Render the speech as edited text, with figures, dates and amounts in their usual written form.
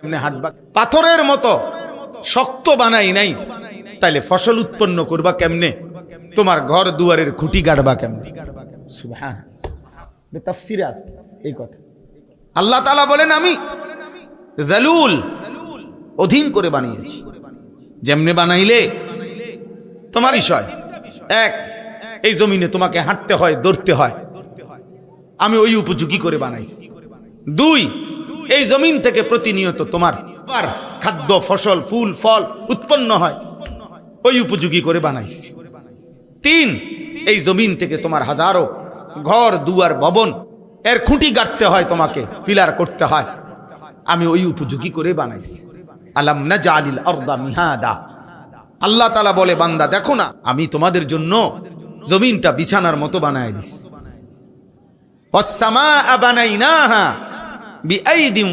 এমনি হাঁটবা, পাথরের মতো শক্ত বানাই নাই, তাইলে ফসল উৎপন্ন করবা কেমনে? তোমার ঘর দুয়ারের খুঁটি গাড়বা কেমনে? সুবহানাল্লাহ, তাফসীরে আছে এই কথা। আল্লাহ তাআলা বলেন আমি জালুল, অধীন করে বানিয়েছি। যেমনে বানাইলে তোমার বিষয় এক, এই জমিনে তোমাকে হাঁটতে হয়, দৌড়তে হয়, আমি ওই উপযোগী করে বানাইছি। দুই, এই জমিন থেকে প্রতিনিয়ত তোমার খাদ্য, ফসল, ফুল, ফল উৎপন্ন হয়, ওই উপযোগী করে বানাইছি। তিন, এই জমিন থেকে তোমার হাজারো ঘর দুয়ার ভবন এর খুঁটি গাড়তে হয়, তোমাকে পিলার করতে হয়, আমি ওই উপযোগী করে বানাইছি। আলাম নাজআলিল আরদা মিহাদা, আল্লাহ তাআলা বলে বান্দা দেখো না, আমি তোমাদের জন্য জমিনটা বিছানার মতো বানায় দিছি। ওয়াস সামাআ বানাইনাহা বিআইদিন